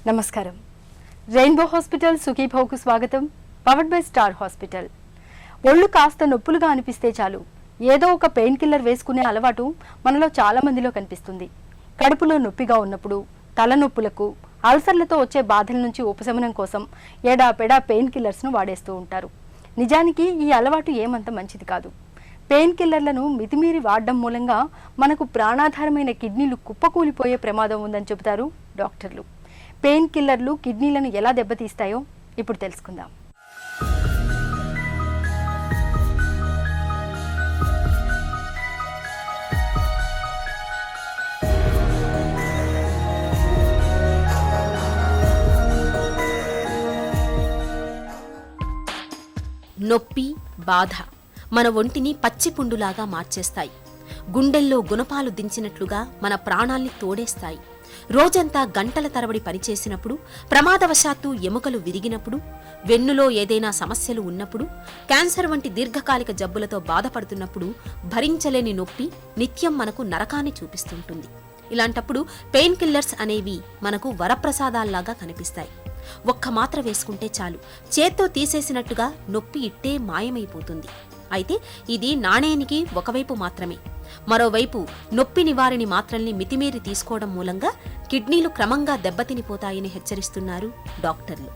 నమస్కారం. Rainbow hospital సుఖీభోకు స్వాగతం. Powered by star hospital. ఒళ్ళు కాస్త నొప్పులుగా అనిపిస్తే చాలు ఏదో ఒక పెయిన్ కిల్లర్ వేసుకునే అలవాటు మనలో చాలా మందిలో కనిపిస్తుంది. కడుపులో నొప్పిగా ఉన్నప్పుడు, తలనొప్పులకు, అల్సర్లతో వచ్చే బాధల నుంచి ఉపశమనం కోసం ఎడాపెడా పెయిన్ కిల్లర్స్ను వాడేస్తూ ఉంటారు. నిజానికి ఈ అలవాటు ఏమంత మంచిది కాదు. పెయిన్ కిల్లర్లను మితిమీరి వాడడం మూలంగా మనకు ప్రాణాధారమైన కిడ్నీలు కుప్పకూలిపోయే ప్రమాదం ఉందని చెబుతారు డాక్టర్లు. పెయిన్ కిల్లర్లు కిడ్నీలను ఎలా దెబ్బతీస్తాయో ఇప్పుడు తెలుసుకుందాం. నొప్పి, బాధ మన ఒంటిని పచ్చిపుండులాగా మార్చేస్తాయి. గుండెల్లో గుణపాలు దించినట్లుగా మన ప్రాణాల్ని తోడేస్తాయి. రోజంతా గంటల తరబడి పనిచేసినప్పుడు, ప్రమాదవశాత్తు ఎముకలు విరిగినప్పుడు, వెన్నులో ఏదైనా సమస్యలు ఉన్నప్పుడు, క్యాన్సర్ వంటి దీర్ఘకాలిక జబ్బులతో బాధపడుతున్నప్పుడు భరించలేని నొప్పి నిత్యం మనకు నరకాన్ని చూపిస్తుంటుంది. ఇలాంటప్పుడు పెయిన్ కిల్లర్స్ అనేవి మనకు వరప్రసాదాల్లాగా కనిపిస్తాయి. ఒక్క మాత్ర వేసుకుంటే చాలు, చేత్తో తీసేసినట్టుగా నొప్పి ఇట్టే మాయమైపోతుంది. అయితే ఇది నాణేనికి ఒకవైపు మాత్రమే. మరోవైపు నొప్పి నివారణి మాత్రల్ని మితిమీరి తీసుకోవడం మూలంగా కిడ్నీలు క్రమంగా దెబ్బతినిపోతాయని హెచ్చరిస్తున్నారు డాక్టర్లు.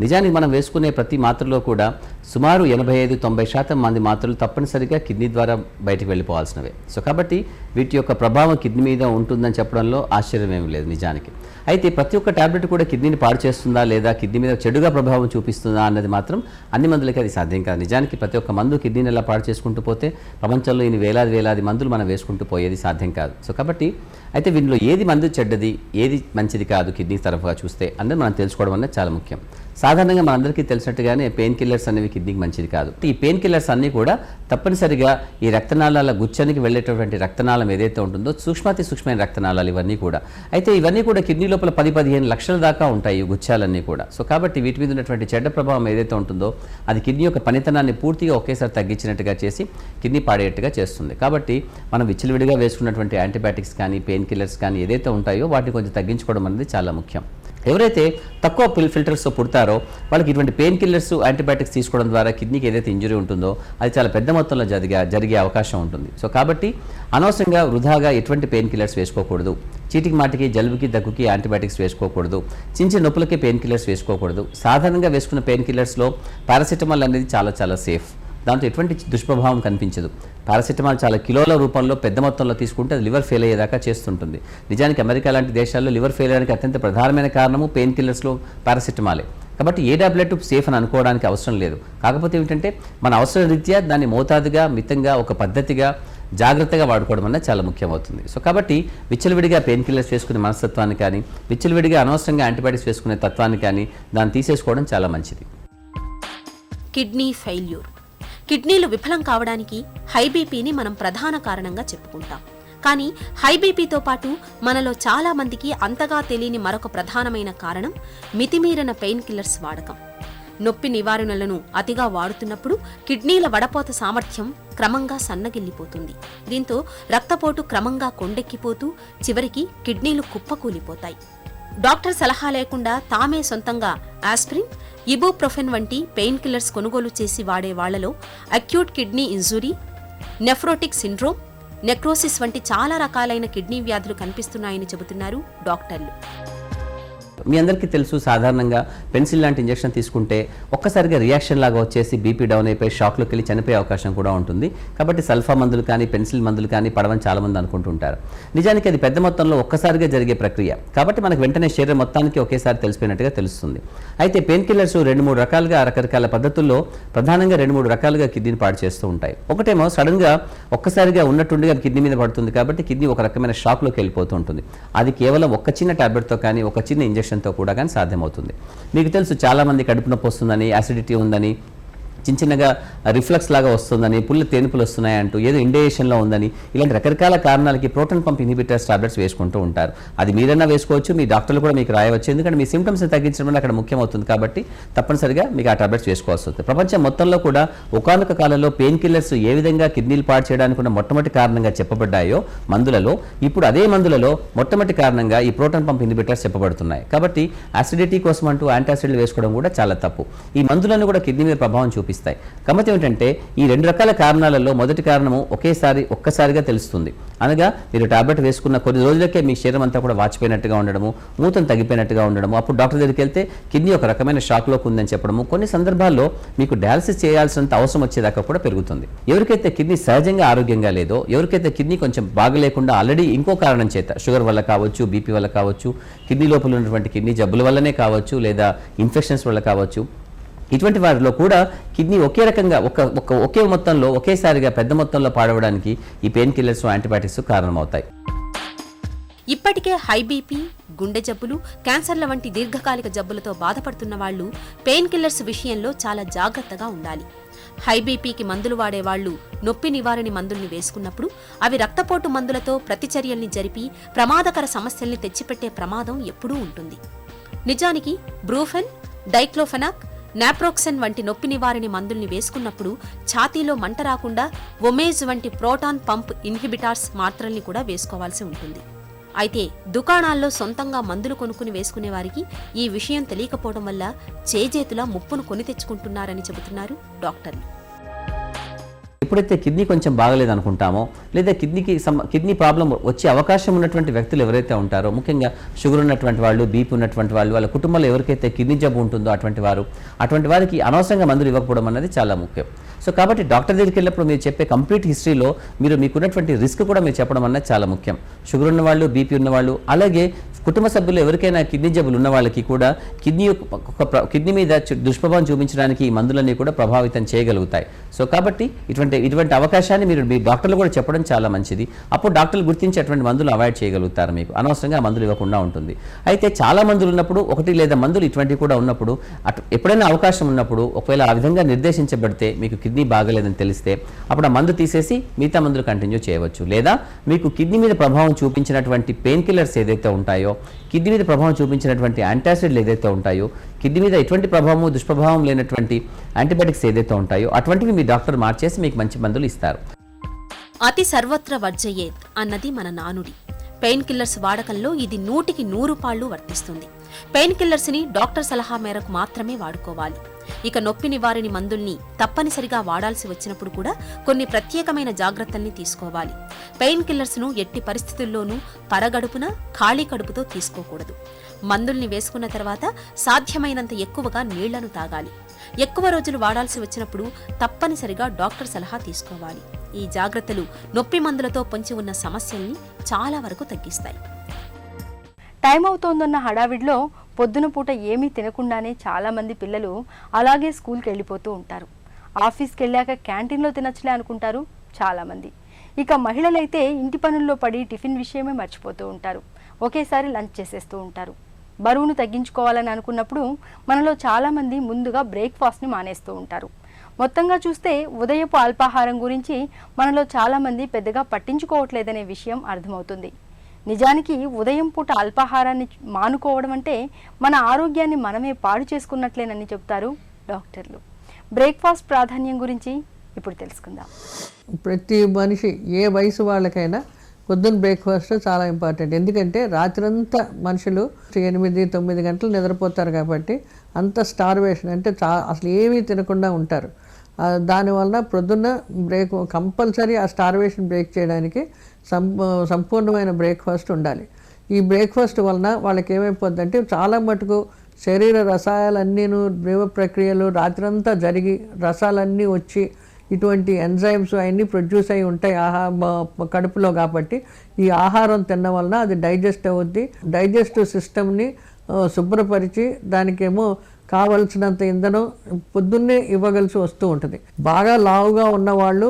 నిజానికి మనం వేసుకునే ప్రతి మాత్రలో కూడా సుమారు 85-90% మంది మాత్రలు తప్పనిసరిగా కిడ్నీ ద్వారా బయటకు వెళ్ళిపోవాల్సినవే. సో కాబట్టి వీటి యొక్క ప్రభావం కిడ్నీ మీద ఉంటుందని చెప్పడంలో ఆశ్చర్యం ఏమీ లేదు నిజానికి. అయితే ప్రతి ఒక్క టాబ్లెట్ కూడా కిడ్నీని పాడు చేస్తుందా లేదా కిడ్నీ మీద చెడుగా ప్రభావం చూపిస్తుందా అన్నది మాత్రం అన్ని మందులకి అది సాధ్యం కాదు. నిజానికి ప్రతి ఒక్క మందు కిడ్నీని ఎలా పాడు చేసుకుంటూ పోతే ప్రపంచంలో ఇన్ని వేలాది మందులు మనం వేసుకుంటూ పోయేది సాధ్యం కాదు. సో కాబట్టి అయితే వీటిలో ఏది మందు చెడ్డది, ఏది మంచిది కాదు కిడ్నీ తరఫుగా చూస్తే అన్నది మనం తెలుసుకోవడం అనేది చాలా ముఖ్యం. సాధారణంగా మనందరికీ తెలిసినట్టుగానే పెయిన్ కిల్లర్స్ అనేవి కిడ్నీకి మంచిది కాదు. ఈ పెయిన్ కిల్లర్స్ అన్నీ కూడా తప్పనిసరిగా ఈ రక్తనాళాల గుచ్చానికి వెళ్ళేటటువంటి రక్తనాళం ఏదైతే ఉంటుందో సూక్ష్మమైన రక్తనాళాలు ఇవన్నీ కూడా. అయితే ఇవన్నీ కూడా కిడ్నీ లోపల 10-15 లక్షల దాకా ఉంటాయి ఈ గుచ్చాలన్నీ కూడా. సో కాబట్టి వీటి మీద ఉన్నటువంటి చెడ్డ ప్రభావం ఏదైతే ఉంటుందో అది కిడ్నీ యొక్క పనితనాన్ని పూర్తిగా ఒకేసారి తగ్గించినట్టుగా చేసి కిడ్నీ పాడేట్టుగా చేస్తుంది. కాబట్టి మనం విచ్చలవిడిగా వేసుకున్నటువంటి యాంటీబయాటిక్స్ కానీ పెయిన్ కిల్లర్స్ కానీ ఏదైతే ఉంటాయో వాటిని కొంచెం తగ్గించుకోవడం అనేది చాలా ముఖ్యం. ఎవరైతే తక్కువ ఫిల్టర్స్తో పుడతారో వాళ్ళకి ఇటువంటి పెయిన్ కిల్లర్స్ యాంటీబయాటిక్స్ తీసుకోవడం ద్వారా కిడ్నీకి ఏదైతే ఇంజరీ ఉంటుందో అది చాలా పెద్ద మొత్తంలో జరిగే అవకాశం ఉంటుంది. సో కాబట్టి అనవసరంగా వృధాగా ఎటువంటి పెయిన్ కిల్లర్స్ వేసుకోకూడదు. చీటికి మాటికి జలుబుకి దగ్గుకి యాంటీబయాటిక్స్ వేసుకోకూడదు. చిన్న నొప్పులకి పెయిన్ కిల్లర్స్ వేసుకోకూడదు. సాధారణంగా వేసుకున్న పెయిన్ కిల్లర్స్లో పారాసిటమాల్ అనేది చాలా సేఫ్. దాంతో ఎటువంటి దుష్ప్రభావం కనిపించదు. పారాసిటమాల్ చాలా కిలోల రూపంలో పెద్ద మొత్తంలో తీసుకుంటే అది లివర్ ఫెయిల్ అయ్యేదాకా చేస్తుంటుంది. నిజానికి అమెరికా లాంటి దేశాల్లో లివర్ ఫెయిల్ అయ్యడానికి అత్యంత ప్రధానమైన కారణము పెయిన్ కిల్లర్స్లో పారాసిటమాలే. కాబట్టి ఏ టాబ్లెట్ సేఫ్ అని అనుకోవడానికి అవసరం లేదు. కాకపోతే ఏమిటంటే మన అవసర రీత్యా దాన్ని మోతాదుగా, మితంగా, ఒక పద్ధతిగా, జాగ్రత్తగా వాడుకోవడం అనేది చాలా ముఖ్యమవుతుంది. సో కాబట్టి విచ్చలవిడిగా పెయిన్ కిల్లర్స్ వేసుకునే మనస్తత్వాన్ని కానీ, విచ్చలవిడిగా అనవసరంగా యాంటీబయాటిక్స్ వేసుకునే తత్వాన్ని కానీ దాన్ని తీసేసుకోవడం చాలా మంచిది. Kidney failure. కిడ్నీలు విఫలం కావడానికి హై బీపీని మనం ప్రధాన కారణంగా చెప్పుకుంటాం. కానీ హై బీపీతో పాటు మనలో చాలా మందికి అంతగా తెలియని మరొక ప్రధానమైన కారణం మితిమీరిన పెయిన్ కిల్లర్స్ వాడకం. నొప్పి నివారణలను అతిగా వాడుతున్నప్పుడు కిడ్నీల వడపోత సామర్థ్యం క్రమంగా సన్నగిల్లిపోతుంది. దీంతో రక్తపోటు క్రమంగా కొండెక్కిపోతూ చివరికి కిడ్నీలు కుప్పకూలిపోతాయి. డాక్టర్ సలహా లేకుండా తామే సొంతంగా ఆస్పిరిన్, ఇబుప్రోఫెన్ వంటి పెయిన్ కిల్లర్స్ కొనుగోలు చేసి వాడే వాళ్లలో acute kidney injury, nephrotic syndrome, necrosis వంటి చాలా రకాలైన కిడ్నీ వ్యాధులు కనిపిస్తున్నాయని చెబుతున్నారు డాక్టర్లు. మీ అందరికీ తెలుసు, సాధారణంగా పెన్సిల్ లాంటి ఇంజెక్షన్ తీసుకుంటే ఒక్కసారిగా రియాక్షన్ లాగా వచ్చేసి బీపీ డౌన్ అయిపోయి షాక్లోకి వెళ్ళి చనిపోయే అవకాశం కూడా ఉంటుంది. కాబట్టి సల్ఫా మందులు కానీ పెన్సిల్ మందులు కానీ పడవని చాలామంది అనుకుంటుంటారు. నిజానికి అది పెద్ద మొత్తంలో ఒక్కసారిగా జరిగే ప్రక్రియ. కాబట్టి మనకు వెంటనే శరీరం మొత్తానికి ఒకేసారి తెలిసిపోయినట్టుగా తెలుస్తుంది. అయితే పెయిన్ కిల్లర్స్ 2-3 రకాలుగా రకరకాల పద్ధతుల్లో ప్రధానంగా 2-3 రకాలుగా కిడ్నీని పాడు చేస్తూ ఉంటాయి. ఒకటేమో సడన్గా ఒక్కసారిగా ఉన్నట్టుండిగా కిడ్నీ మీద పడుతుంది కాబట్టి కిడ్నీ ఒక రకమైన షాక్లోకి వెళ్ళిపోతూ ఉంటుంది. అది కేవలం ఒక చిన్న టాబ్లెట్తో కానీ ఒక చిన్న ఇంజెక్షన్ తో కూడా కానీ సాధ్యమవుతుంది. మీకు తెలుసు, చాలామంది కడుపు నొప్పి వస్తుందని, యాసిడిటీ ఉందని, చిన్నగా రిఫ్లక్స్ లాగా వస్తుందని, తేనుపులు వస్తున్నాయి అంటూ, ఏదో ఇండేషన్లో ఉందని, ఇలాంటి రకరకాల కారణాలకి ప్రోటాన్ పంప్ ఇన్హిబిటర్స్ టాబ్లెట్స్ వేసుకుంటూ ఉంటారు. అది మీరన్నా వేసుకోవచ్చు, మీ డాక్టర్లు కూడా మీకు రాయవచ్చు. ఎందుకంటే మీ సిమ్టమ్స్ని తగ్గించడం వల్ల అక్కడ ముఖ్యమవుతుంది కాబట్టి తప్పనిసరిగా మీకు ఆ టాబ్లెట్స్ వేసుకోవాల్సి వస్తుంది. ప్రపంచం మొత్తంలో కూడా ఒకానొక కాలంలో పెయిన్ కిల్లర్స్ ఏ విధంగా కిడ్నీలు పాడు చేయడానికి ఉన్న మొట్టమొదటి కారణంగా చెప్పబడ్డాయో మందులలో, ఇప్పుడు అదే మందులలో మొట్టమొదటి కారణంగా ఈ ప్రోటాన్ పంప్ ఇన్హిబిటర్స్ చెప్పబడుతున్నాయి. కాబట్టి అసిడిటీ కోసం అంటూ యాంటాసిడ్లు వేసుకోవడం కూడా చాలా తప్పు. ఈ మందులను కూడా కిడ్నీ మీద ప్రభావం చూపిస్తాయి. కాబట్టి ఏమిటంటే ఈ రెండు రకాల కారణాలలో మొదటి కారణము ఒక్కసారిగా తెలుస్తుంది. అనగా మీరు టాబ్లెట్ వేసుకున్న కొన్ని రోజులకే మీ శరీరం అంతా కూడా వాచిపోయినట్టుగా ఉండడము, మూతం తగ్గిపోయినట్టుగా ఉండడము, అప్పుడు డాక్టర్ దగ్గరికి వెళ్తే కిడ్నీ ఒక రకమైన షాక్లోకి ఉందని చెప్పడము, కొన్ని సందర్భాల్లో మీకు డయాలసిస్ చేయాల్సినంత అవసరం వచ్చేదాకా కూడా పెరుగుతుంది. ఎవరికైతే కిడ్నీ సహజంగా ఆరోగ్యంగా లేదో, ఎవరికైతే కిడ్నీ కొంచెం బాగలేకుండా ఆల్రెడీ ఇంకో కారణం చేత, షుగర్ వల్ల కావచ్చు, బీపీ వల్ల కావచ్చు, కిడ్నీ లోపల ఉన్నటువంటి కిడ్నీ జబ్బుల వల్లనే కావచ్చు, లేదా ఇన్ఫెక్షన్స్ వల్ల కావచ్చు, ఇటువంటి వారిలో కూడా కిడ్నీ ఒకే రకంగా ఒకే మొత్తంలో ఒకేసారిగా పెద్ద మొత్తంలో పాడవడానికి ఈ పెయిన్ కిల్లర్స్, యాంటీబయాటిక్స్ కారణమవుతాయి. ఇప్పటికే హై బీపీ, గుండె జబ్బులు, క్యాన్సర్ల వంటి దీర్ఘకాలిక జబ్బులతో బాధపడుతున్న వాళ్ళు పెయిన్ కిల్లర్స్ విషయంలో చాలా జాగ్రత్తగా ఉండాలి. హై బీపీకి మందులు వాడేవాళ్లు నొప్పి నివారణి మందుల్ని వేసుకున్నప్పుడు అవి రక్తపోటు మందులతో ప్రతిచర్యల్ని జరిపి ప్రమాదకర సమస్యల్ని తెచ్చిపెట్టే ప్రమాదం ఎప్పుడూ ఉంటుంది. నిజానికి బ్రూఫెన్, డైక్లోఫెనాక్, నాప్రోక్సెన్ వంటి నొప్పి నివారణి మందుల్ని వేసుకున్నప్పుడు ఛాతీలో మంట రాకుండా ఒమేజ్ వంటి ప్రోటాన్ పంప్ ఇన్హిబిటార్స్ మాత్రల్ని కూడా వేసుకోవాల్సి ఉంటుంది. అయితే దుకాణాల్లో సొంతంగా మందులు కొనుక్కుని వేసుకునే వారికి ఈ విషయం తెలియకపోవడం వల్ల చేజేతులా ముప్పును కొని తెచ్చుకుంటున్నారని చెబుతున్నారు డాక్టర్లు. ఎప్పుడైతే కిడ్నీ కొంచెం బాగలేదు అనుకుంటామో, లేదా కిడ్నీ ప్రాబ్లం వచ్చే అవకాశం ఉన్నటువంటి వ్యక్తులు ఎవరైతే ఉంటారో, ముఖ్యంగా షుగర్ ఉన్నటువంటి వాళ్ళు, బీపీ ఉన్నటువంటి వాళ్ళు, వాళ్ళ కుటుంబంలో ఎవరికైతే కిడ్నీ జబ్బు ఉంటుందో అటువంటి వారికి అనవసరంగా మందులు ఇవ్వకపోవడం అనేది చాలా ముఖ్యం. సో కాబట్టి డాక్టర్ దగ్గరికి వెళ్ళినప్పుడు మీరు చెప్పే కంప్లీట్ హిస్టరీలో మీకున్నటువంటి రిస్క్ కూడా మీరు చెప్పడం అన్నది చాలా ముఖ్యం. షుగర్ ఉన్నవాళ్ళు, బీపీ ఉన్నవాళ్ళు, అలాగే కుటుంబ సభ్యులు ఎవరికైనా కిడ్నీ జబ్బులు ఉన్న వాళ్ళకి కూడా కిడ్నీ మీద దుష్ప్రభావం చూపించడానికి ఈ మందులన్నీ కూడా ప్రభావితం చేయగలుగుతాయి. సో కాబట్టి ఇటువంటి అవకాశాన్ని మీరు మీ డాక్టర్లు కూడా చెప్పడం చాలా మంచిది. అప్పుడు డాక్టర్లు గుర్తించి అటువంటి మందులు అవాయిడ్ చేయగలుగుతారు, మీకు అనవసరంగా మందులు ఇవ్వకుండా ఉంటుంది. అయితే చాలా మందులు ఉన్నప్పుడు, ఒకటి లేదా మందులు ఇటువంటివి కూడా ఉన్నప్పుడు, ఎప్పుడైనా అవకాశం ఉన్నప్పుడు, ఒకవేళ ఆ విధంగా నిర్దేశించబడితే మీకు కిడ్నీ బాగలేదని తెలిస్తే అప్పుడు ఆ మందు తీసేసి మిగతా మందులు కంటిన్యూ చేయవచ్చు. లేదా మీకు కిడ్నీ మీద ప్రభావం చూపించినటువంటి పెయిన్ కిల్లర్స్ ఏదైతే ఉంటాయో, కిడ్నీ మీద ప్రభావం చూపించినటువంటి యాంటాసిడ్లు ఏదైతే ఉంటాయో, కిడ్నీ మీద ఎటువంటి ప్రభావం దుష్ప్రభావం లేనటువంటి యాంటీబయాటిక్స్ ఏదైతే ఉంటాయో అటువంటివి మీ డాక్టర్ మార్చేసి మీకు మంచి మందులు ఇస్తారు. అతి సర్వత్ర వర్జయేత్ అన్నది మన నానుడి. పెయిన్ కిల్లర్స్ వాడకంలో ఇది 100కి 100 పాళ్లు వర్తిస్తుంది. పెయిన్ కిల్లర్స్ ని డాక్టర్ సలహా మేరకు మాత్రమే వాడుకోవాలి. ఇక నొప్పి నివారణి మందుల్ని తప్పనిసరిగా వాడాల్సి వచ్చినప్పుడు కూడా కొన్ని ప్రత్యేకమైన జాగ్రత్తల్ని తీసుకోవాలి. పెయిన్ కిల్లర్స్ ను ఎట్టి పరిస్థితుల్లోనూ పరగడుపున, ఖాళీ కడుపుతో తీసుకోకూడదు. మందుల్ని వేసుకున్న తర్వాత సాధ్యమైనంత ఎక్కువగా నీళ్లను తాగాలి. ఎక్కువ రోజులు వాడాల్సి వచ్చినప్పుడు తప్పనిసరిగా డాక్టర్ సలహా తీసుకోవాలి. ఈ జాగ్రత్తలు నొప్పి మందులతో పొంచి ఉన్న సమస్యల్ని చాలా వరకు తగ్గిస్తాయి. టైం అవుతోందన్న హడావిడిలో పొద్దున పూట ఏమీ తినకుండానే చాలామంది పిల్లలు అలాగే స్కూల్కి వెళ్ళిపోతూ ఉంటారు. ఆఫీస్కి వెళ్ళాక క్యాంటీన్లో తినచ్చులే అనుకుంటారు చాలామంది. ఇక మహిళలైతే ఇంటి పనుల్లో పడి టిఫిన్ విషయమే మర్చిపోతూ ఉంటారు. ఒకేసారి లంచ్ చేసేస్తూ ఉంటారు. బరువును తగ్గించుకోవాలని అనుకున్నప్పుడు మనలో చాలామంది ముందుగా బ్రేక్ఫాస్ట్ని మానేస్తూ ఉంటారు. మొత్తంగా చూస్తే ఉదయపు అల్పాహారం గురించి మనలో చాలామంది పెద్దగా పట్టించుకోవట్లేదనే విషయం అర్థమవుతుంది. నిజానికి ఉదయం పూట అల్పాహారాన్ని మానుకోవడం అంటే మన ఆరోగ్యాన్ని మనమే పాడు చేసుకున్నట్లేనని చెబుతారు డాక్టర్లు. బ్రేక్ఫాస్ట్ ప్రాధాన్యం గురించి ఇప్పుడు తెలుసుకుందాం. ప్రతి మనిషి ఏ వయసు వాళ్ళకైనా పొద్దున్న బ్రేక్ఫాస్ట్ చాలా ఇంపార్టెంట్. ఎందుకంటే రాత్రంతా మనుషులు 8-9 గంటలు నిద్రపోతారు కాబట్టి అంత స్టార్వేషన్ అంటే అసలు ఏమీ తినకుండా ఉంటారు. దానివల్ల ప్రొద్దున్న కంపల్సరీ ఆ స్టార్వేషన్ బ్రేక్ చేయడానికి సంపూర్ణమైన బ్రేక్ఫాస్ట్ ఉండాలి. ఈ బ్రేక్ఫాస్ట్ వలన వాళ్ళకి ఏమైపోద్దంటే చాలా మటుకు శరీర రసాయలన్నీను జీవ ప్రక్రియలు రాత్రంతా జరిగి రసాలన్నీ వచ్చి ఇటువంటి ఎంజైమ్స్ అవన్నీ ప్రొడ్యూస్ అయి ఉంటాయి కడుపులో. కాబట్టి ఈ ఆహారం తినడం వలన అది డైజెస్ట్ అవుద్ది. డైజెస్టివ్ సిస్టమ్ని శుభ్రపరిచి దానికేమో కావలసినంత ఇంధనం పొద్దున్నే ఇవ్వగలిసి వస్తూ ఉంటుంది. బాగా లావుగా ఉన్నవాళ్ళు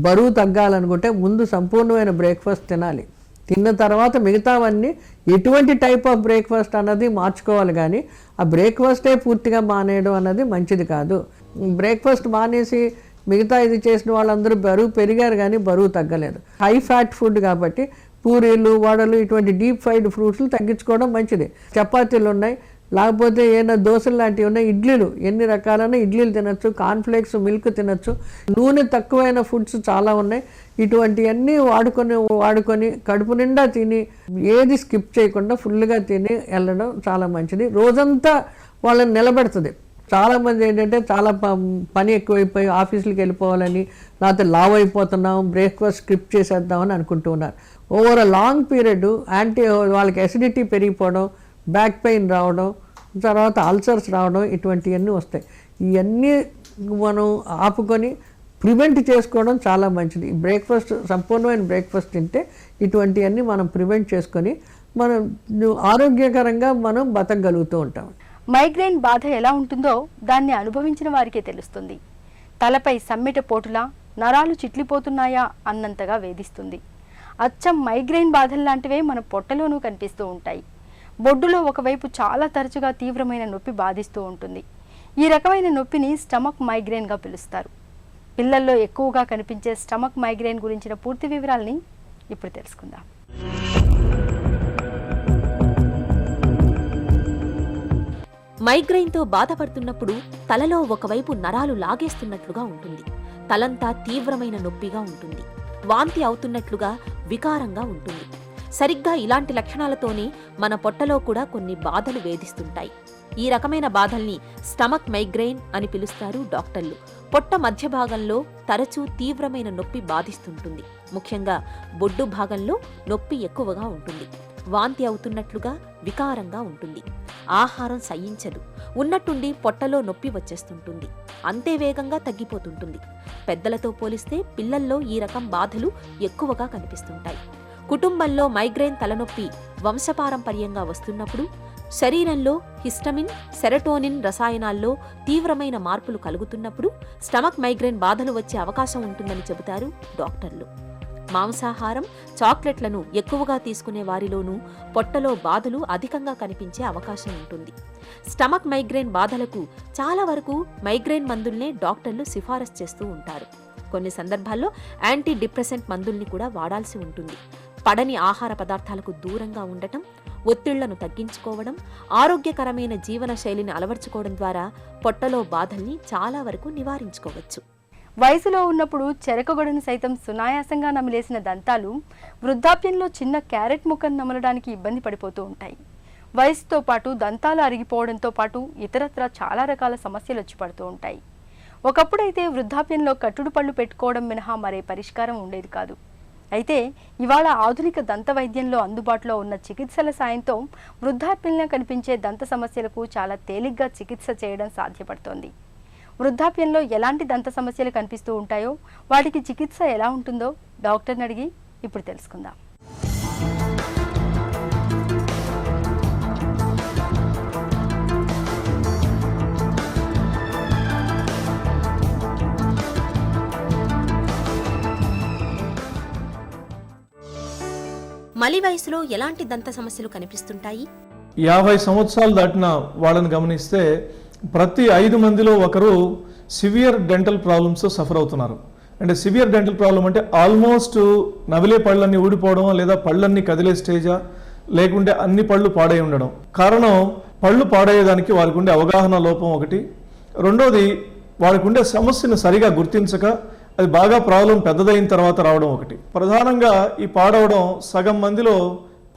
బరువు తగ్గాలనుకుంటే ముందు సంపూర్ణమైన బ్రేక్ఫాస్ట్ తినాలి. తిన్న తర్వాత మిగతావన్నీ ఎటువంటి టైప్ ఆఫ్ బ్రేక్ఫాస్ట్ అన్నది మార్చుకోవాలి, కానీ ఆ బ్రేక్ఫాస్టే పూర్తిగా మానేయడం అన్నది మంచిది కాదు. బ్రేక్ఫాస్ట్ మానేసి మిగతా ఇది చేసిన వాళ్ళందరూ బరువు పెరిగారు కానీ బరువు తగ్గలేదు. హై ఫ్యాట్ ఫుడ్ కాబట్టి పూరీలు, వడలు, ఇటువంటి డీప్ ఫ్రైడ్ ఫ్రూట్స్లు తగ్గించుకోవడం మంచిది. చపాతీలు ఉన్నాయి, లేకపోతే ఏమైనా దోశలు లాంటివి ఉన్నాయి, ఇడ్లీలు, ఎన్ని రకాలైన ఇడ్లీలు తినచ్చు, కార్న్ఫ్లేక్స్, మిల్క్ తినచ్చు, నూనె తక్కువైన ఫుడ్స్ చాలా ఉన్నాయి. ఇటువంటివన్నీ వాడుకొని కడుపు నిండా తిని ఏది స్కిప్ చేయకుండా ఫుల్గా తిని వెళ్ళడం చాలా మంచిది. రోజంతా వాళ్ళని నిలబెడుతుంది. చాలామంది ఏంటంటే చాలా పని ఎక్కువైపోయి ఆఫీసులకు వెళ్ళిపోవాలని, లేకపోతే లావ్ అయిపోతున్నాం, బ్రేక్ఫాస్ట్ స్కిప్ చేసేద్దామని అనుకుంటూ ఉన్నారు. ఓవర్ అ లాంగ్ పీరియడ్ వాళ్ళకి అసిడిటీ పెరిగిపోవడం, బ్యాక్ పెయిన్ రావడం, తర్వాత అల్సర్స్ రావడం, ఇటువంటివన్నీ వస్తాయి. ఇవన్నీ మనం ఆపుకొని ప్రివెంట్ చేసుకోవడం చాలా మంచిది. బ్రేక్ఫాస్ట్, సంపూర్ణమైన బ్రేక్ఫాస్ట్ తింటే ఇటువంటివన్నీ మనం ప్రివెంట్ చేసుకొని మనం ఆరోగ్యకరంగా మనం బతకగలుగుతూ ఉంటాం. మైగ్రేన్ బాధ ఎలా ఉంటుందో దాన్ని అనుభవించిన వారికే తెలుస్తుంది. తలపై సమ్మెట పోటులా, నరాలు చిట్లిపోతున్నాయా అన్నంతగా వేధిస్తుంది. అచ్చం మైగ్రేన్ బాధల్లాంటివే మన పొట్టలోనూ కనిపిస్తూ ఉంటాయి. బొడ్డులో ఒకవైపు చాలా తరచుగా తీవ్రమైన నొప్పి బాధిస్తూ ఉంటుంది. ఈ రకమైన నొప్పిని స్టమక్ మైగ్రేన్గా పిలుస్తారు. పిల్లల్లో ఎక్కువగా కనిపించే స్టమక్ మైగ్రేన్ గురించిన పూర్తి వివరాల్ని ఇప్పుడు తెలుసుకుందాం. మైగ్రెయిన్తో బాధపడుతున్నప్పుడు తలలో ఒకవైపు నరాలు లాగేస్తున్నట్లుగా ఉంటుంది. తలంతా తీవ్రమైన నొప్పిగా ఉంటుంది. వాంతి అవుతున్నట్లుగా వికారంగా ఉంటుంది. సరిగ్గా ఇలాంటి లక్షణాలతోనే మన పొట్టలో కూడా కొన్ని బాధలు వేధిస్తుంటాయి. ఈ రకమైన బాధల్ని స్టమక్ మైగ్రెయిన్ అని పిలుస్తారు డాక్టర్లు. పొట్ట మధ్య భాగంలో తరచూ తీవ్రమైన నొప్పి బాధిస్తుంటుంది. ముఖ్యంగా బొడ్డు భాగంలో నొప్పి ఎక్కువగా ఉంటుంది. వాంతి అవుతున్నట్లుగా వికారంగా ఉంటుంది. ఆహారం సహించదు. ఉన్నట్టుండి పొట్టలో నొప్పి వచ్చేస్తుంటుంది. అంతే వేగంగా తగ్గిపోతుంటుంది. పెద్దలతో పోలిస్తే పిల్లల్లో ఈ రకం బాధలు ఎక్కువగా కనిపిస్తుంటాయి. కుటుంబంలో మైగ్రేన్ తలనొప్పి వంశపారంపర్యంగా వస్తున్నప్పుడు శరీరంలో హిస్టమిన్, సెరటోనిన్ రసాయనాల్లో తీవ్రమైన మార్పులు కలుగుతున్నప్పుడు స్టమక్ మైగ్రేన్ బాధలు వచ్చే అవకాశం ఉంటుందని చెబుతారు డాక్టర్లు. మాంసాహారం, చాక్లెట్లను ఎక్కువగా తీసుకునే వారిలోనూ పొట్టలో బాధలు అధికంగా కనిపించే అవకాశం ఉంటుంది. స్టమక్ మైగ్రేన్ బాధలకు చాలా వరకు మైగ్రేన్ మందుల్నే డాక్టర్లు సిఫారసు చేస్తూ ఉంటారు. కొన్ని సందర్భాల్లో యాంటీ డిప్రెసెంట్ మందుల్ని కూడా వాడాల్సి ఉంటుంది. పడని ఆహార పదార్థాలకు దూరంగా ఉండటం, ఒత్తిళ్లను తగ్గించుకోవడం, ఆరోగ్యకరమైన జీవన శైలిని అలవర్చుకోవడం ద్వారా పొట్టలో బాధల్ని చాలా వరకు నివారించుకోవచ్చు. వయసులో ఉన్నప్పుడు చెరకగొడను సైతం సునాయాసంగా నమిలేసిన దంతాలు వృద్ధాప్యంలో చిన్న క్యారెట్ ముక్కను నమలడానికి ఇబ్బంది పడిపోతూ ఉంటాయి. వయసుతో పాటు దంతాలు అరిగిపోవడంతో పాటు ఇతరత్రా చాలా రకాల సమస్యలు వచ్చి పడుతూ ఉంటాయి. ఒకప్పుడైతే వృద్ధాప్యంలో కట్టుడు పళ్ళు పెట్టుకోవడం మినహా మరే పరిష్కారం ఉండేది కాదు. అయితే ఇవాళ ఆధునిక దంత వైద్యంలో అందుబాటులో ఉన్న చికిత్సల సాయంతో వృద్ధాప్యంలో కనిపించే దంత సమస్యలకు చాలా తేలిగ్గా చికిత్స చేయడం సాధ్యపడుతోంది. వృద్ధాప్యంలో ఎలాంటి దంత సమస్యలు కనిపిస్తూ ఉంటాయో, వాటికి చికిత్స ఎలా ఉంటుందో డాక్టర్ని అడిగి ఇప్పుడు తెలుసుకుందాం. మలి వయసులో ఎలాంటి దంత సమస్యలు కనిపిస్తుంటాయి? 50 సంవత్సరాలు దాటిన వాళ్ళని గమనిస్తే ప్రతి 5 మందిలో ఒకరు సివియర్ డెంటల్ ప్రాబ్లమ్స్ సఫర్ అవుతున్నారు. అంటే సివియర్ డెంటల్ ప్రాబ్లం అంటే ఆల్మోస్ట్ నవిలే పళ్ళన్నీ ఊడిపోవడం, లేదా పళ్ళన్నీ కదిలే స్టేజా, లేకుంటే అన్ని పళ్ళు పాడై ఉండడం. కారణం పళ్ళు పాడయ్యేదానికి వారికి ఉండే అవగాహన లోపం ఒకటి. రెండోది వారికి ఉండే సమస్యను సరిగా గుర్తించక అది బాగా ప్రాబ్లం పెద్దదైన తర్వాత రావడం ఒకటి. ప్రధానంగా ఈ పాడవడం సగం మందిలో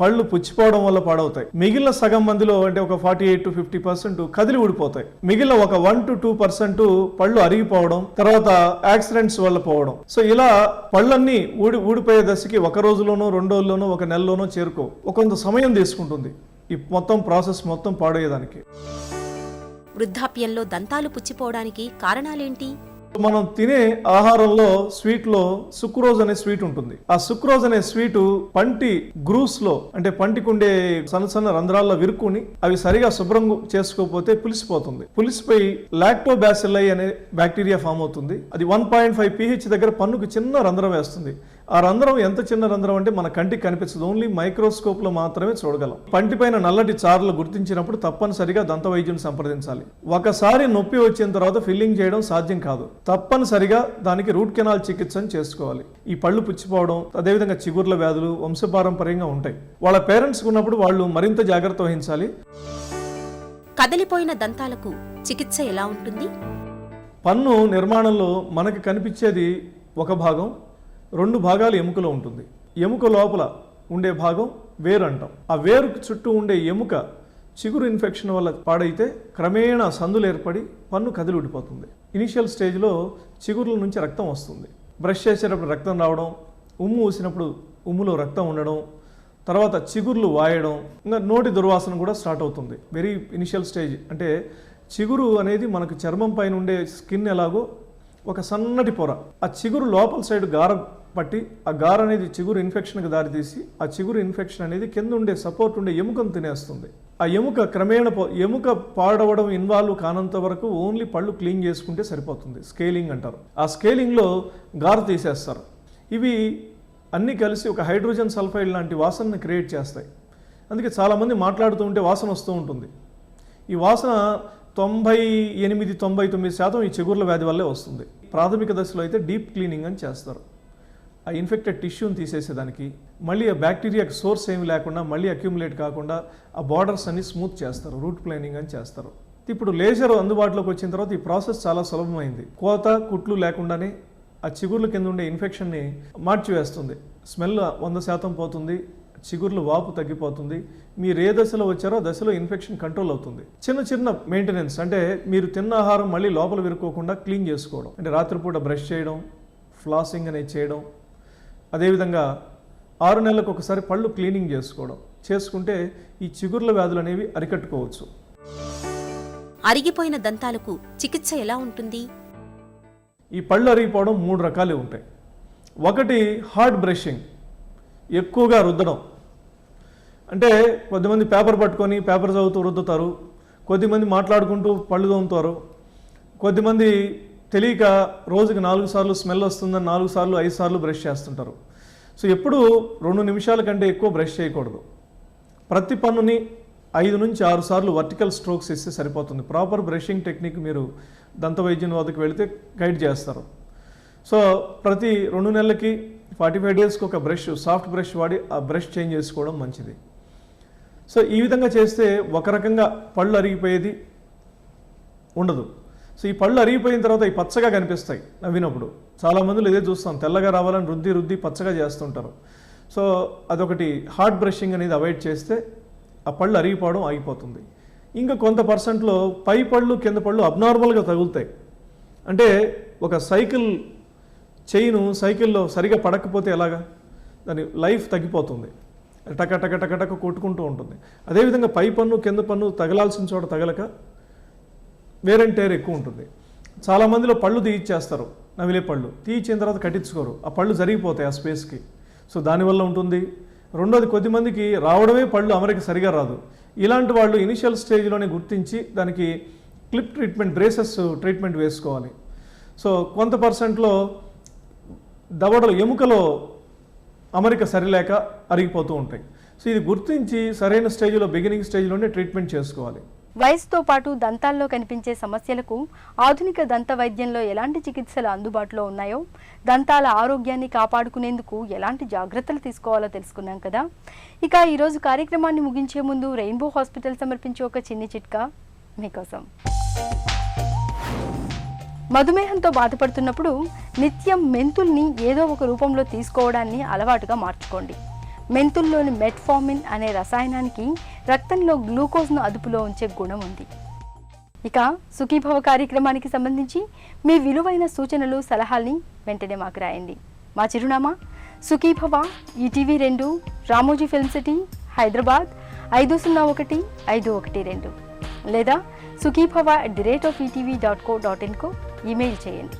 పళ్ళు పుచ్చిపోవడం వల్ల పాడవుతాయి. మిగిలిన సగం మందిలో అంటే ఒక 48 to 50% కదిలి ఊడిపోతాయి. మిగిలిన ఒక 1 to 2% పళ్ళు అరిగిపోవడం, తర్వాత యాక్సిడెంట్స్ వల్ల పోవడం. సో ఇలా పళ్ళన్నీ ఊడిపోయే దశకి ఒక రోజులోనో 2 రోజుల్లోనో ఒక నెలలోనో చేరుకో కొంత సమయం తీసుకుంటుంది ఈ మొత్తం ప్రాసెస్ మొత్తం పాడయ్యేదానికి. వృద్ధాప్యంలో దంతాలు పుచ్చిపోవడానికి కారణాలేంటి? మనం తినే ఆహారంలో స్వీట్లో సుక్రోజ్ అనే స్వీట్ ఉంటుంది. ఆ సుక్రోజ్ అనే స్వీట్ పంటి గ్రూస్ లో, అంటే పంటికుండే సన్న రంధ్రాల్లో విరుక్కుని అవి సరిగా శుభ్రం చేసుకోకపోతే పులిసిపోతుంది. పులిసిపోయి లాక్టోబాసిల్లై అనే బ్యాక్టీరియా ఫామ్ అవుతుంది. అది 1.5 pH దగ్గర పన్నుకు చిన్న రంధ్రం వేస్తుంది. ఆ రంధ్రం ఎంత చిన్న రంధ్రం అంటే మన కంటికి కనిపించదు, ఓన్లీ మైక్రోస్కోప్లో మాత్రమే చూడగలం. పంటిపైన నల్లటి చారలు గుర్తించినప్పుడు తప్పనిసరిగా దంత వైద్యుని సంప్రదించాలి. ఒకసారి నొప్పి వచ్చిన తర్వాత ఫిల్లింగ్ చేయడం సాధ్యం కాదు, తప్పనిసరిగా దానికి రూట్ కెనాల్ చికిత్సను చేసుకోవాలి. ఈ పళ్ళు పుచ్చిపోవడం, అదేవిధంగా చిగుర్ల వ్యాధులు వంశపారంపర్యంగా ఉంటాయి. వాళ్ళ పేరెంట్స్కి ఉన్నప్పుడు వాళ్ళు మరింత జాగ్రత్త వహించాలి. కదిలిపోయిన దంతాలకు చికిత్స ఎలా ఉంటుంది? పన్ను నిర్మాణంలో మనకి కనిపించేది ఒక భాగం, 2 భాగాలు ఎముకలో ఉంటుంది. ఎముక లోపల ఉండే భాగం వేరు అంటాం. ఆ వేరుకు చుట్టూ ఉండే ఎముక చిగురు ఇన్ఫెక్షన్ వల్ల పాడైతే క్రమేణా సందులు ఏర్పడి పన్ను కదిలి ఉడిపోతుంది. ఇనిషియల్ స్టేజ్లో చిగుర్ల నుంచి రక్తం వస్తుంది. బ్రష్ చేసేటప్పుడు రక్తం రావడం, ఉమ్ము ఊసినప్పుడు ఉమ్ములో రక్తం ఉండడం, తర్వాత చిగుర్లు వాయడం, ఇంకా నోటి దుర్వాసన కూడా స్టార్ట్ అవుతుంది. Very initial stage. అంటే చిగురు అనేది మనకు చర్మం పైన ఉండే స్కిన్ ఎలాగో ఒక సన్నటి పొర, ఆ చిగురు లోపల సైడ్ గార పట్టి ఆ గార అనేది చిగురు ఇన్ఫెక్షన్కి దారితీసి ఆ చిగురు ఇన్ఫెక్షన్ అనేది కింద ఉండే సపోర్ట్ ఉండే ఎముకను తినేస్తుంది. ఆ ఎముక క్రమేణ ఎముక పాడవడం ఇన్వాల్వ్ కానంత వరకు ఓన్లీ పళ్ళు క్లీన్ చేసుకుంటే సరిపోతుంది. స్కేలింగ్ అంటారు. ఆ స్కేలింగ్లో గార తీసేస్తారు. ఇవి అన్నీ కలిసి ఒక హైడ్రోజన్ సల్ఫైడ్ లాంటి వాసనని క్రియేట్ చేస్తాయి. అందుకే చాలామంది మాట్లాడుతూ ఉంటే వాసన వస్తూ ఉంటుంది. ఈ వాసన 98-99% ఈ చిగుర్ల వ్యాధి వల్లే వస్తుంది. ప్రాథమిక దశలో అయితే డీప్ క్లీనింగ్ అని చేస్తారు. ఆ ఇన్ఫెక్టెడ్ టిష్యూని తీసేసేదానికి, మళ్ళీ ఆ బ్యాక్టీరియాకి సోర్స్ ఏమి లేకుండా మళ్ళీ అక్యుములేట్ కాకుండా ఆ బార్డర్స్ అన్ని స్మూత్ చేస్తారు. రూట్ ప్లానింగ్ అని చేస్తారు. ఇప్పుడు లేజర్ అందుబాటులోకి వచ్చిన తర్వాత ఈ ప్రాసెస్ చాలా సులభమైంది. కోత కుట్లు లేకుండానే ఆ చిగుర్ల కింద ఉండే ఇన్ఫెక్షన్ని మార్చివేస్తుంది. స్మెల్ 100% పోతుంది. చిగుర్లు వాపు తగ్గిపోతుంది. మీరు ఏ దశలో వచ్చారో ఆ దశలో ఇన్ఫెక్షన్ కంట్రోల్ అవుతుంది. చిన్న చిన్న మెయింటెనెన్స్ అంటే మీరు తిన్న ఆహారం మళ్ళీ లోపల విరుక్కోకుండా క్లీన్ చేసుకోవడం, అంటే రాత్రిపూట బ్రష్ చేయడం, ఫ్లాసింగ్ అనేది చేయడం, అదేవిధంగా 6 నెలలకు ఒకసారి పళ్ళు క్లీనింగ్ చేసుకుంటే ఈ చిగుర్ల వ్యాధులు అనేవి అరికట్టుకోవచ్చు. అరిగిపోయిన దంతాలకు చికిత్స ఎలా ఉంటుంది? ఈ పళ్ళు అరిగిపోవడం 3 రకాలు ఉంటాయి. ఒకటి హార్డ్ బ్రషింగ్, ఎక్కువగా రుద్దడం. అంటే కొద్దిమంది పేపర్ పట్టుకొని పేపర్ చదువుతూ రుద్దుతారు, కొద్దిమంది మాట్లాడుకుంటూ పళ్ళు తోముతారు, కొద్దిమంది తెలియక రోజుకి 4 సార్లు స్మెల్ వస్తుందని 4 సార్లు 5 సార్లు బ్రష్ చేస్తుంటారు. సో ఎప్పుడు 2 నిమిషాల కంటే ఎక్కువ బ్రష్ చేయకూడదు. ప్రతి పన్నుని 5 నుంచి 6 సార్లు వర్టికల్ స్ట్రోక్స్ ఇస్తే సరిపోతుంది. ప్రాపర్ బ్రషింగ్ టెక్నిక్ మీరు దంత వైద్యుని వద్దకు వెళితే గైడ్ చేస్తారు. సో ప్రతి 2 నెలలకి 45 డేస్కి ఒక బ్రష్, సాఫ్ట్ బ్రష్ వాడి ఆ బ్రష్ చేంజ్ చేసుకోవడం మంచిది. సో ఈ విధంగా చేస్తే ఒక రకంగా పళ్ళు అరిగిపోయేది ఉండదు. సో ఈ పళ్ళు అరిగిపోయిన తర్వాత ఈ పచ్చగా కనిపిస్తాయి నవ్వినప్పుడు. చాలామందిలో ఇదే చూస్తాం, తెల్లగా రావాలని రుద్ది పచ్చగా చేస్తుంటారు. సో అదొకటి. హార్డ్ బ్రషింగ్ అనేది అవాయిడ్ చేస్తే ఆ పళ్ళు అరిగిపోవడం ఆగిపోతుంది. ఇంకా కొంత పర్సెంట్లో పై పళ్ళు కింద పళ్ళు అబ్నార్మల్గా తగులుతాయి. అంటే ఒక సైకిల్లో సరిగా పడకపోతే ఎలాగా, దాని లైఫ్ తగ్గిపోతుంది, టక టక టక టక కొట్టుకుంటూ ఉంటుంది. అదేవిధంగా పై పన్ను కింద పన్ను తగలాల్సిన చోట తగలక వేర్ అండ్ టేర్ ఎక్కువ ఉంటుంది. చాలామందిలో పళ్ళు తీయిచ్చేస్తారు, నవిలే పళ్ళు తీయించిన తర్వాత కట్టించుకోరు, ఆ పళ్ళు జరిగిపోతాయి ఆ స్పేస్కి. సో దానివల్ల ఉంటుంది. రెండోది, కొద్దిమందికి రావడమే పళ్ళు అమరిక సరిగా రాదు. ఇలాంటి వాళ్ళు ఇనిషియల్ స్టేజ్లోనే గుర్తించి దానికి క్లిప్ ట్రీట్మెంట్, బ్రేసెస్ ట్రీట్మెంట్ వేసుకోవాలి. సో కొంత పర్సెంట్లో దవడలు ఎముకలో అమరిక సరిలేక అరిగిపోతూ ఉంటాయి. సో ఇది గుర్తించి సరైన స్టేజ్లో, బిగినింగ్ స్టేజ్లోనే ట్రీట్మెంట్ చేసుకోవాలి. వయసుతో పాటు దంతాల్లో కనిపించే సమస్యలకు ఆధునిక దంత వైద్యంలో ఎలాంటి చికిత్సలు అందుబాటులో ఉన్నాయో, దంతాల ఆరోగ్యాన్ని కాపాడుకునేందుకు ఎలాంటి జాగ్రత్తలు తీసుకోవాలో తెలుసుకున్నాం కదా. ఇక ఈరోజు కార్యక్రమాన్ని ముగించే ముందు రెయిన్బో హాస్పిటల్ సమర్పించే ఒక చిన్ని చిట్కా మీకోసం. మధుమేహంతో బాధపడుతున్నప్పుడు నిత్యం మెంతుల్ని ఏదో ఒక రూపంలో తీసుకోవడాన్ని అలవాటుగా మార్చుకోండి. మెంతుల్లోని మెట్ఫార్మిన్ అనే రసాయనానికి రక్తంలో గ్లూకోజ్ను అదుపులో ఉంచే గుణం ఉంది. ఇక సుఖీభవ కార్యక్రమానికి సంబంధించి మీ విలువైన సూచనలు, సలహాల్ని వెంటనే మాకు రాయండి. మా చిరునామా Sukhibhava, ETV 2, Ramoji film city, Hyderabad 501512, లేదా sukhibhava@etv.co.in కు ఈమెయిల్ చేయండి.